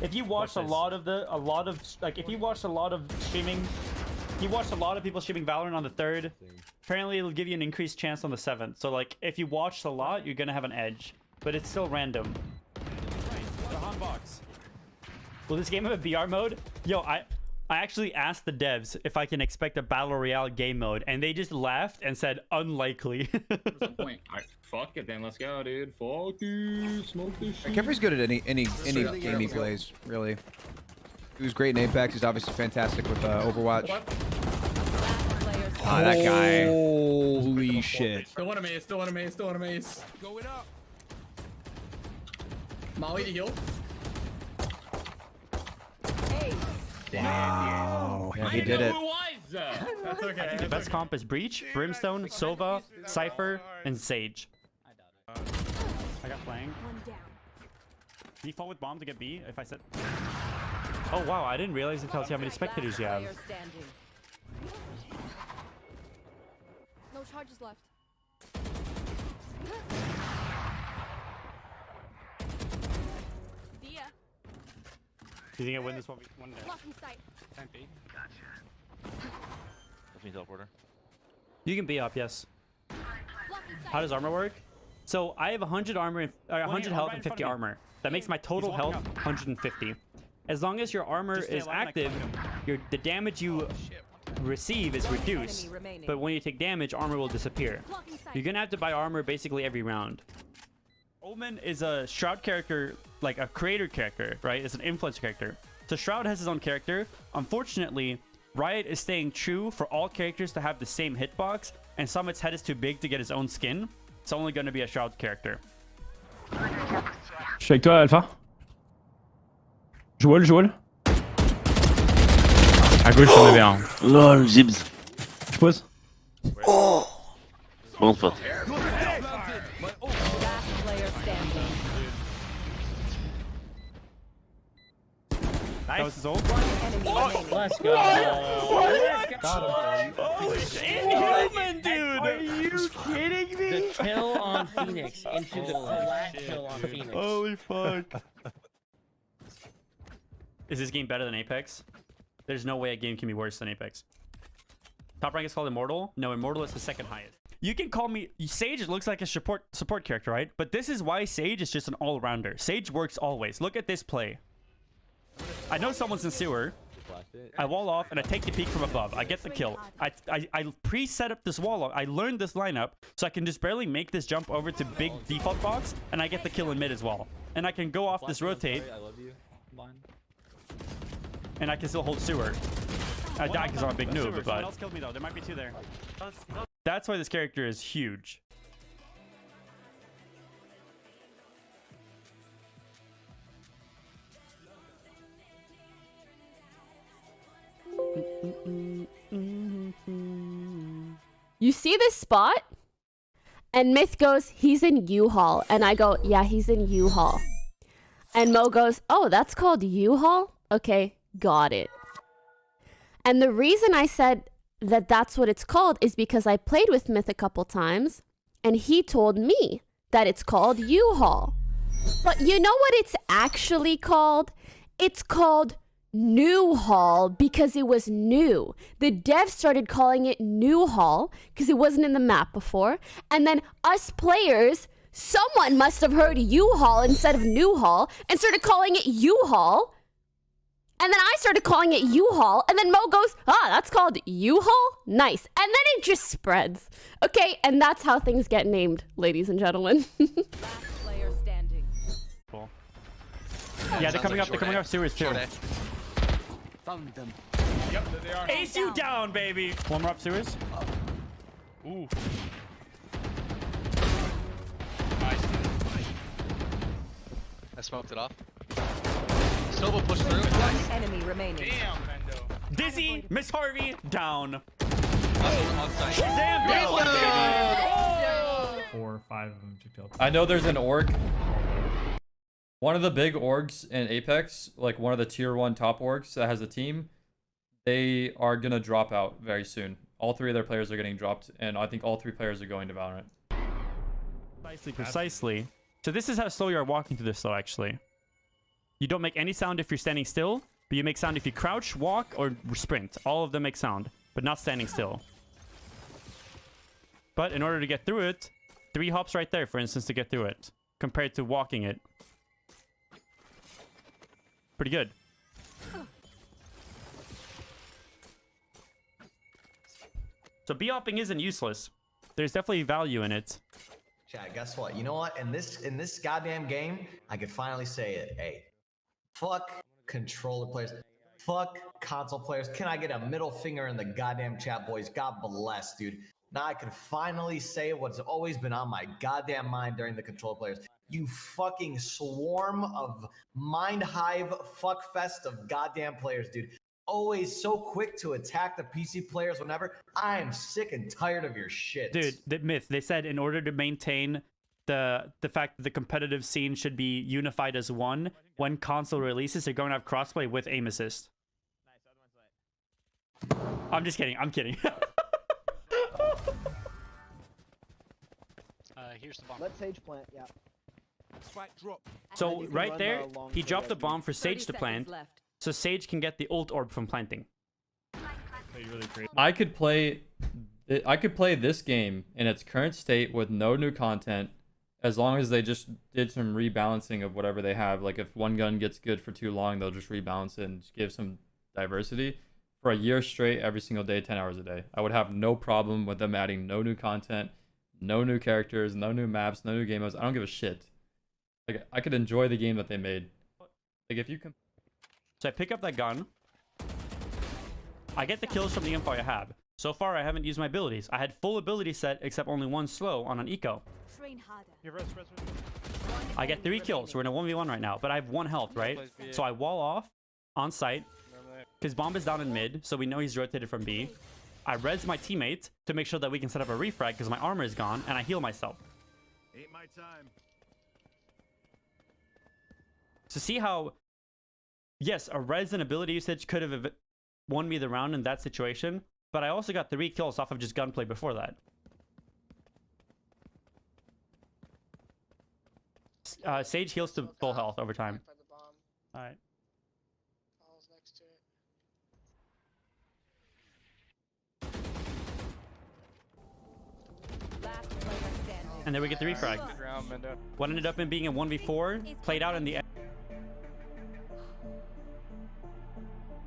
If you watch a lot of streaming, you watched a lot of people streaming Valorant on the 3rd. Apparently, it'll give you an increased chance on the 7th. So like, if you watched a lot, you're gonna have an edge, but it's still random. The Han box. Will this game have a BR mode? Yo, I actually asked the devs if I can expect a battle royale game mode, and they just laughed and said unlikely. What's the point? Fuck it then, let's go, dude. Fuck you, smoke this shit. Kefri's good at any game he plays, really. He was great in Apex. He's obviously fantastic with Overwatch. Ah, that guy. Holy shit. Still want a maze, still want a maze, still want a maze. Going up. Molly to heal. Wow. Yeah, he did it. Who was? That's okay. I think the best comp is Breach, Brimstone, Sova, Cypher, and Sage. I got flying. Can you fall with bomb to get B if I said... Oh wow, I didn't realize it tells you how many spectators you have. No charges left. See ya. Do you think I win this one? Blocking sight. Can't be. That's me teleporter. You can be up, yes. Blocking sight. How does armor work? So I have 100 armor, 100 health and 50 armor. That makes my total health 150. As long as your armor is active, the damage you receive is reduced. But when you take damage, armor will disappear. You're gonna have to buy armor basically every round. Omen is a Shroud character, like a creator character, right? It's an influencer character. So Shroud has his own character. Unfortunately, Riot is staying true for all characters to have the same hitbox, and Summit's head is too big to get his own skin. It's only going to be a Shroud character. Je suis avec toi, Alpha. Je wall. À gauche, j'en avais un. LOL, Zibs. Je pose. Oh! Bon spot. Nice. That was his ult. Let's go. Holy shit, inhuman, dude! Are you kidding me? The kill on Phoenix into the flat kill on Phoenix. Holy fuck. Is this game better than Apex? There's no way a game can be worse than Apex. Top rank is called Immortal? No, Immortal is the second highest. You can call me... Sage looks like a support character, right? But this is why Sage is just an all-rounder. Sage works always. Look at this play. I know someone's in sewer. I wall off and I take the peek from above. I get the kill. I pre-set up this wall. I learned this lineup so I can just barely make this jump over to big default box, and I get the kill in mid as well. And I can go off this rotate. And I can still hold sewer. I die because I'm a big noob, but someone else killed me though. There might be two there. That's why this character is huge. You see this spot? And Myth goes, he's in U-Haul. And I go, yeah, he's in U-Haul. And Mo goes, oh, that's called U-Haul? Okay, got it. And the reason I said that that's what it's called is because I played with Myth a couple times, and he told me that it's called U-Haul. But you know what it's actually called? It's called New Hall because it was new. The devs started calling it New Hall because it wasn't in the map before. And then us players, someone must have heard U-Haul instead of New Hall and started calling it U-Haul. And then I started calling it U-Haul. And then Mo goes, ah, that's called U-Haul? Nice. And then it just spreads. Okay, and that's how things get named, ladies and gentlemen. Last player standing. Cool. Yeah, they're coming up. They're coming up sewers too. Found them. Yep, there they are. Ace you down, baby. One more up sewers. Ooh. Nice. I smoked it off. Sova pushed through. One enemy remaining. Damn, Mendo. Dizzy, Miss Harvey, down. Onside. Damn, down. 4 or 5 of them took I know there's an org. One of the big orgs in Apex, like one of the tier 1 top orgs that has a team, they are gonna drop out very soon. All 3 of their players are getting dropped, and I think all 3 players are going to Valorant. Precisely. So this is how slow you are walking through this, though, actually. You don't make any sound if you're standing still, but you make sound if you crouch, walk, or sprint. All of them make sound, but not standing still. But in order to get through it, 3 hops right there, for instance, to get through it, compared to walking it. Pretty good. So B-hopping isn't useless. There's definitely value in it. Chat, guess what? You know what? In this goddamn game, I can finally say it. Hey, fuck controller players. Fuck console players. Can I get a middle finger in the goddamn chat, boys? God bless, dude. Now I can finally say what's always been on my goddamn mind during the controller players. You fucking swarm of mind hive fuckfest of goddamn players, dude. Always so quick to attack the PC players whenever. I am sick and tired of your shit. Dude, the myth. They said in order to maintain the fact that the competitive scene should be unified as one, when console releases, they're going to have crossplay with aim assist. I'm just kidding. I'm kidding. Here's the bomb. Let Sage plant, yeah. So right there, he dropped the bomb for Sage to plant, so Sage can get the ult orb from planting. I could play this game in its current state with no new content, as long as they just did some rebalancing of whatever they have. Like if one gun gets good for too long, they'll just rebalance it and just give some diversity for a year straight, every single day, 10 hours a day. I would have no problem with them adding no new content, no new characters, no new maps, no new game modes. I don't give a shit. Like I could enjoy the game that they made. Like if you can. So I pick up that gun. I get the kills from the info I have. So far, I haven't used my abilities. I had full ability set, except only 1 slow on an eco. I get 3 kills. So we're in a 1v1 right now, but I have 1 health, right? So I wall off on site because bomb is down in mid, so we know he's rotated from B. I res my teammate to make sure that we can set up a refrag because my armor is gone, and I heal myself. Ain't my time. So see how, yes, a res and ability usage could have won me the round in that situation, but I also got 3 kills off of just gunplay before that. Sage heals to full health over time. Alright. And then we get the refrag. What ended up in being a 1v4 played out in the end.